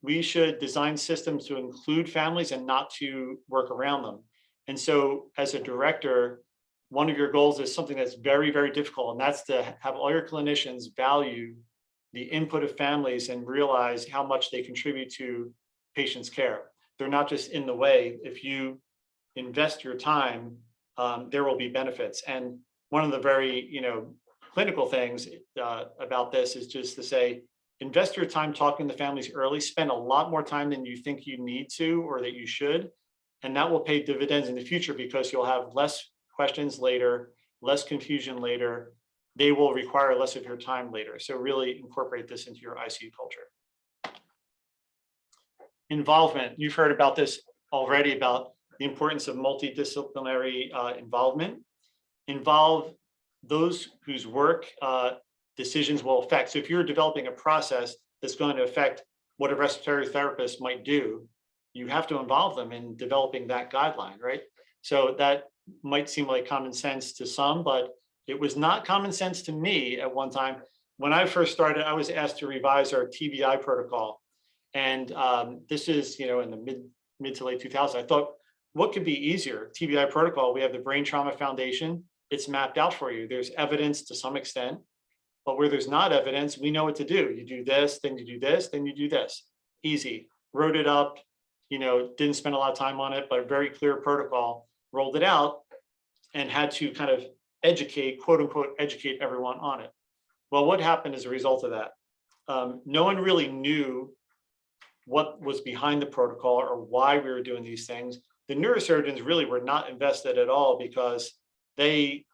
We should design systems to include families and not to work around them. And so as a director, one of your goals is something that's very, very difficult, and that's to have all your clinicians value the input of families and realize how much they contribute to patients' care. They're not just in the way. If you invest your time, there will be benefits. And one of the very, clinical things about this is just to say, invest your time talking to families early, spend a lot more time than you think you need to or that you should. And that will pay dividends in the future because you'll have less questions later, less confusion later. They will require less of your time later. So really incorporate this into your ICU culture. Involvement. You've heard about this already, about the importance of multidisciplinary involvement. Involve those whose work decisions will affect. So if you're developing a process that's going to affect what a respiratory therapist might do, you have to involve them in developing that guideline, right? So that might seem like common sense to some, but it was not common sense to me at one time. When I first started, I was asked to revise our TBI protocol. And this is, in the mid to late 2000s. I thought, what could be easier? TBI protocol, we have the Brain Trauma Foundation. It's mapped out for you. There's evidence to some extent, but where there's not evidence, we know what to do. You do this, then you do this, then you do this. Easy. Wrote it up, didn't spend a lot of time on it, but a very clear protocol, rolled it out and had to kind of educate, quote unquote, educate everyone on it. Well, what happened as a result of that? No one really knew what was behind the protocol or why we were doing these things. The neurosurgeons really were not invested at all because they,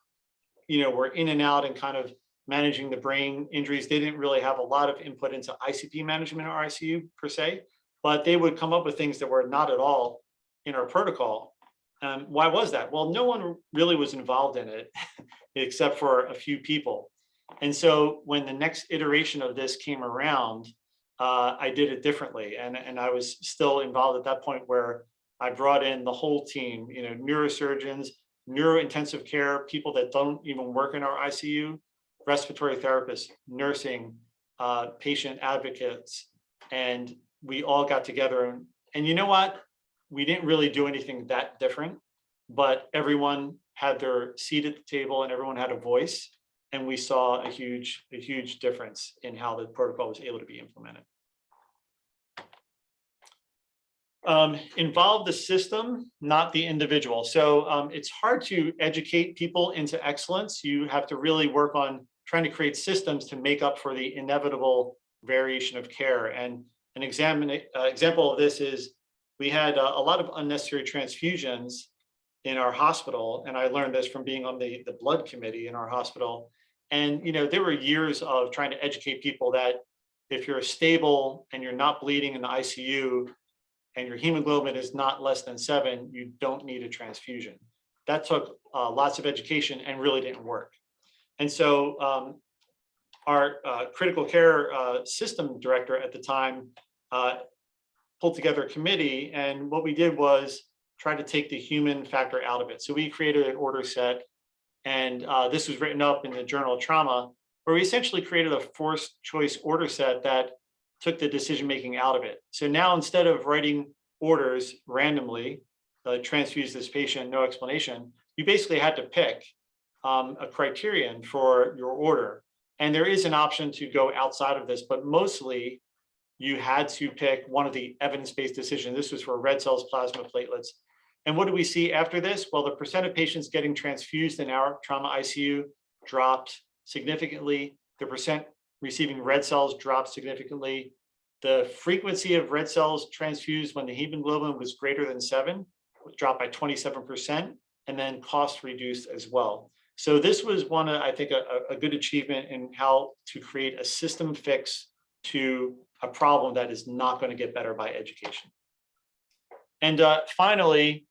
were in and out and kind of managing the brain injuries. They didn't really have a lot of input into ICP management or ICU per se, but they would come up with things that were not at all in our protocol. Why was that? Well, no one really was involved in it except for a few people. And so when the next iteration of this came around, I did it differently. And I was still involved at that point where I brought in the whole team, neurosurgeons, neurointensive care, people that don't even work in our ICU, respiratory therapists, nursing, patient advocates. And we all got together. And you know what? We didn't really do anything that different, but everyone had their seat at the table and everyone had a voice. And we saw a huge difference in how the protocol was able to be implemented. Involve the system, not the individual. So it's hard to educate people into excellence. You have to really work on trying to create systems to make up for the inevitable variation of care. And an example of this is we had a lot of unnecessary transfusions in our hospital. And I learned this from being on the blood committee in our hospital. And, there were years of trying to educate people that if you're stable and you're not bleeding in the ICU and your hemoglobin is not less than 7, you don't need a transfusion. That took lots of education and really didn't work. And so our critical care system director at the time pulled together a committee. And what we did was try to take the human factor out of it. So we created an order set. And this was written up in the Journal of Trauma, where we essentially created a forced choice order set that took the decision-making out of it. So now instead of writing orders randomly, transfuse this patient, no explanation, you basically had to pick a criterion for your order. And there is an option to go outside of this, but mostly you had to pick one of the evidence-based decisions. This was for red cells, plasma, platelets. And what do we see after this? Well, the percent of patients getting transfused in our trauma ICU dropped significantly. The percent receiving red cells dropped significantly. The frequency of red cells transfused when the hemoglobin was greater than 7 dropped by 27%, and then cost reduced as well. So this was one, I think, a good achievement in how to create a system fix to a problem that is not going to get better by education. And finally,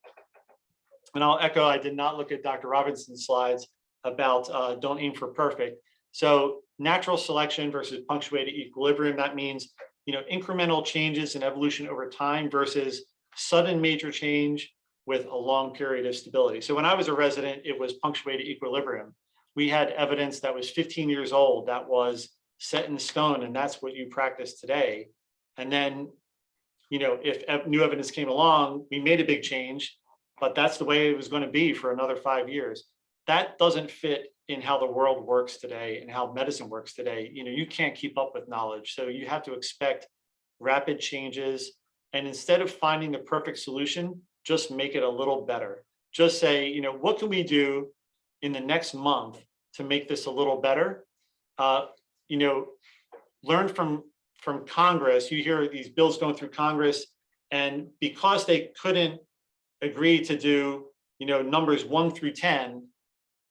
and I'll echo, I did not look at Dr. Robinson's slides about don't aim for perfect. So natural selection versus punctuated equilibrium, that means, incremental changes in evolution over time versus sudden major change with a long period of stability. So when I was a resident, it was punctuated equilibrium. we had evidence that was 15 years old that was set in stone, and that's what you practice today. And then, if new evidence came along, we made a big change, but that's the way it was going to be for another 5 years. That doesn't fit in how the world works today and how medicine works today. You can't keep up with knowledge. So you have to expect rapid changes. And instead of finding the perfect solution, just make it a little better. Just say, what can we do in the next month to make this a little better? Learn from Congress. You hear these bills going through Congress, and because they couldn't agree to do, numbers 1 through 10,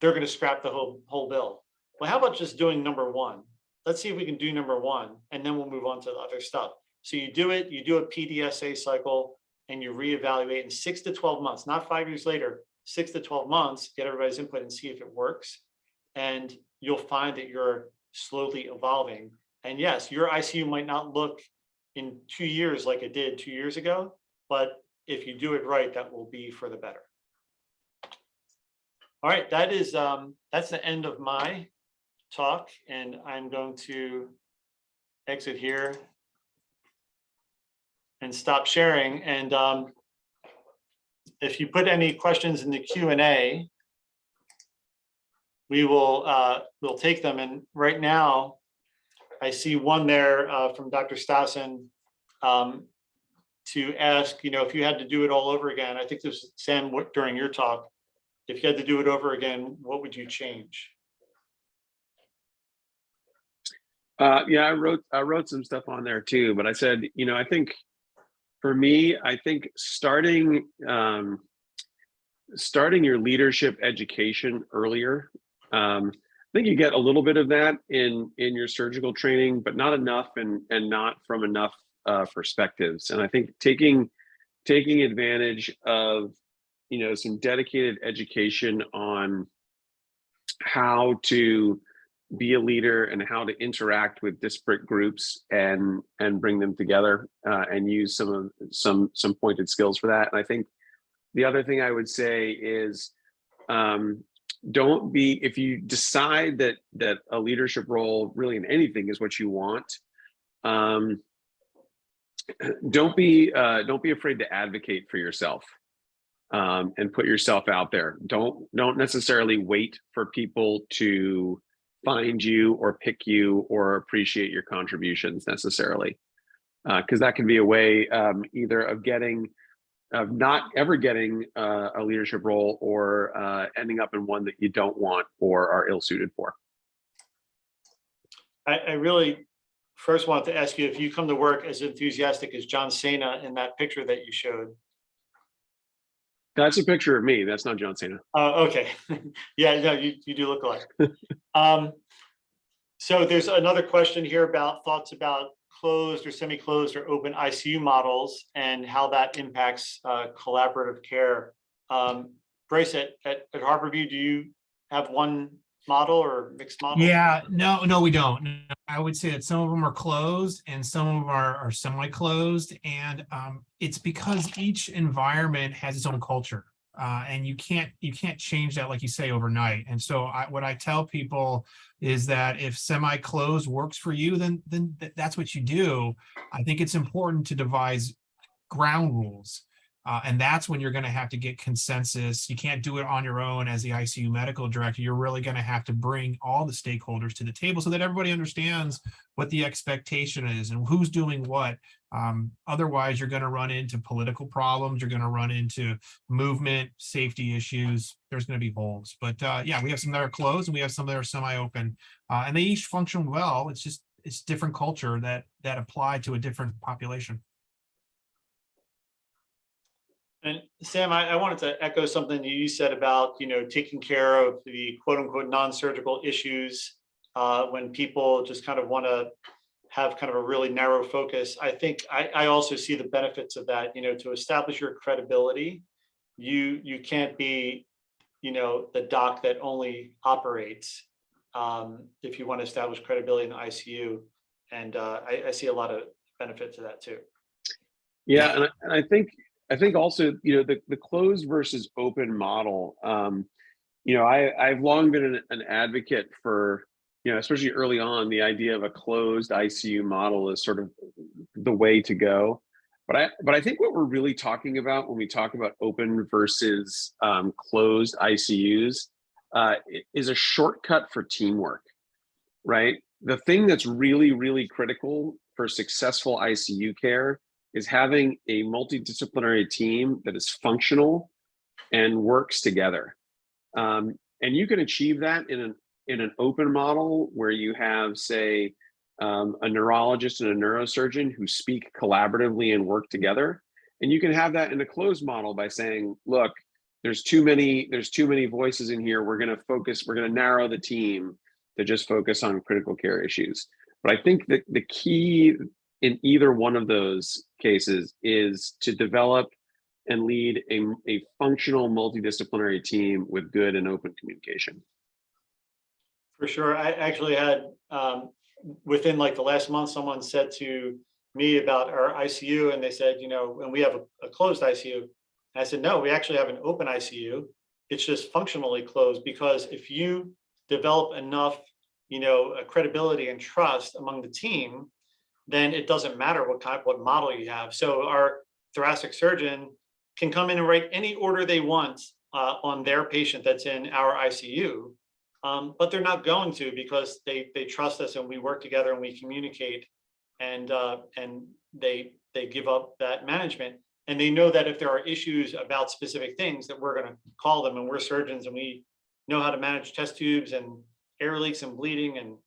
they're going to scrap the whole bill. Well, how about just doing number 1? Let's see if we can do number 1, and then we'll move on to the other stuff. So you do a PDSA cycle, and you reevaluate in 6 to 12 months, not 5 years later, 6 to 12 months, get everybody's input and see if it works. And you'll find that you're slowly evolving. And yes, your ICU might not look in 2 years like it did 2 years ago, but if you do it right, that will be for the better. All right, that's the end of my talk, and I'm going to exit here and stop sharing. And if you put any questions in the Q&A, we'll take them. And right now, I see one there from Dr. Stassen to ask, if you had to do it all over again. I think this was Sam during your talk. If you had to do it over again, what would you change? Yeah, I wrote some stuff on there too, but I said, I think for me, I think starting your leadership education earlier. I think you get a little bit of that in your surgical training, but not enough, and not from enough perspectives. And I think taking advantage of some dedicated education on how to be a leader and how to interact with disparate groups and bring them together and use some pointed skills for that. And I think the other thing I would say is if you decide that a leadership role really in anything is what you want, don't be afraid to advocate for yourself. And put yourself out there. Don't necessarily wait for people to find you or pick you or appreciate your contributions necessarily, because that can be a way either of not ever getting a leadership role, or ending up in one that you don't want or are ill-suited for. I really first want to ask you if you come to work as enthusiastic as John Cena in that picture that you showed. That's a picture of me. That's not John Cena. Okay. Yeah, no, you do look alike. So there's another question here about thoughts about closed or semi-closed or open ICU models and how that impacts collaborative care. Bryce, at Harborview, do you have one model or mixed model? Yeah, no, we don't. I would say that some of them are closed and some of them are semi-closed, and it's because each environment has its own culture, and you can't change that, like you say, overnight. And so what I tell people is that if semi-closed works for you, then that's what you do. I think it's important to devise ground rules. And that's when you're going to have to get consensus. You can't do it on your own as the ICU medical director. You're really going to have to bring all the stakeholders to the table so that everybody understands what the expectation is and who's doing what. Otherwise, you're going to run into political problems. You're going to run into movement, safety issues. There's going to be holes. But yeah, we have some that are closed and we have some that are semi-open. And they each function well. It's different culture that apply to a different population. And Sam, I wanted to echo something you said about, taking care of the quote unquote non-surgical issues when people just kind of want to have kind of a really narrow focus. I think I also see the benefits of that, to establish your credibility. You can't be, the doc that only operates if you want to establish credibility in the ICU. And I see a lot of benefit to that too. Yeah, and I think also, the closed versus open model, I've long been an advocate for, especially early on, the idea of a closed ICU model is sort of the way to go. But I think what we're really talking about when we talk about open versus closed ICUs is a shortcut for teamwork, right? The thing that's really, really critical for successful ICU care is having a multidisciplinary team that is functional and works together. And you can achieve that in an open model where you have, say, a neurologist and a neurosurgeon who speak collaboratively and work together. And you can have that in a closed model by saying, look, there's too many voices in here. We're going to narrow the team to just focus on critical care issues. But I think that the key in either one of those cases is to develop and lead a functional multidisciplinary team with good and open communication. For sure. I actually had, within like the last month, someone said to me about our ICU, and they said, when we have a closed ICU, I said, no, we actually have an open ICU. It's just functionally closed, because if you develop enough, credibility and trust among the team, then it doesn't matter what model you have. So our thoracic surgeon can come in and write any order they want on their patient that's in our ICU. But they're not going to, because they trust us and we work together and we communicate, and they give up that management, and they know that if there are issues about specific things that we're going to call them, and we're surgeons and we know how to manage test tubes and air leaks and bleeding and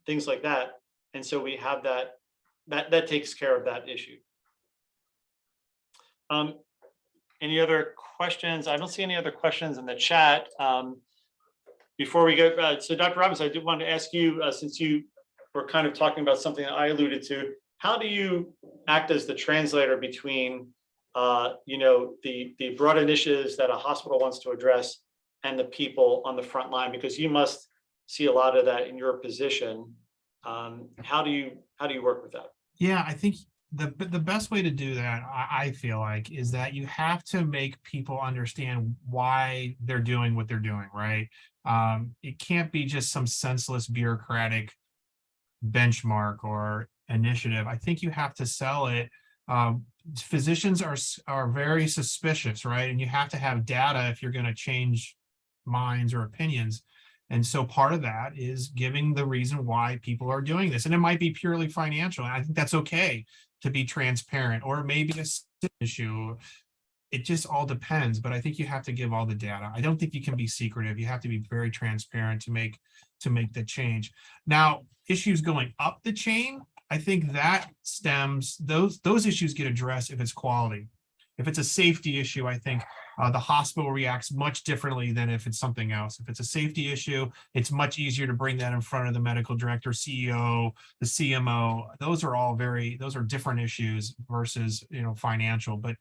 things like that. And so we have that takes care of that issue. Any other questions? I don't see any other questions in the chat. Before we go, so Dr. Robbins, I did want to ask you, since you were kind of talking about something that I alluded to, how do you act as the translator between, the broad initiatives that a hospital wants to address and the people on the front line? Because you must see a lot of that in your position. How do you work with that? Yeah, I think the best way to do that, I feel like, is that you have to make people understand why they're doing what they're doing, right? It can't be just some senseless bureaucratic benchmark or initiative. I think you have to sell it. Physicians are very suspicious, right? And you have to have data if you're going to change minds or opinions. And so part of that is giving the reason why people are doing this. And it might be purely financial. And I think that's okay to be transparent, or maybe a issue. It just all depends. But I think you have to give all the data. I don't think you can be secretive. You have to be very transparent to make the change. Now, issues going up the chain, I think that stems, those issues get addressed if it's quality. If it's a safety issue, I think the hospital reacts much differently than if it's something else. If it's a safety issue, it's much easier to bring that in front of the medical director, CEO, the CMO. Those are different issues versus, financial. But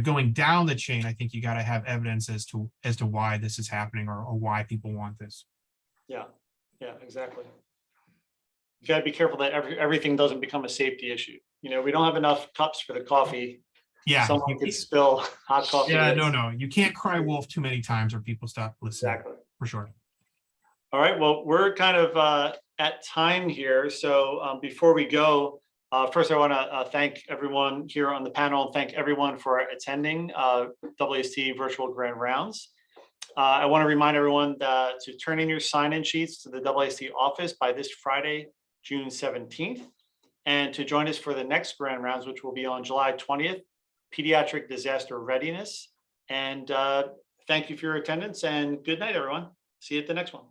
going down the chain, I think you got to have evidence as to why this is happening, or why people want this. Yeah, exactly. You got to be careful that everything doesn't become a safety issue. We don't have enough cups for the coffee. Yeah, someone could spill hot coffee. Yeah, no, you can't cry wolf too many times or people stop listening. Exactly, for sure. All right, well, we're kind of at time here, so before we go, first I want to thank everyone here on the panel, and thank everyone for attending WAST Virtual Grand Rounds. I want to remind everyone to turn in your sign-in sheets to the WAST office by this Friday, June 17th, and to join us for the next Grand Rounds, which will be on July 20th. Pediatric disaster readiness. And thank you for your attendance, and good night, everyone. See you at the next one.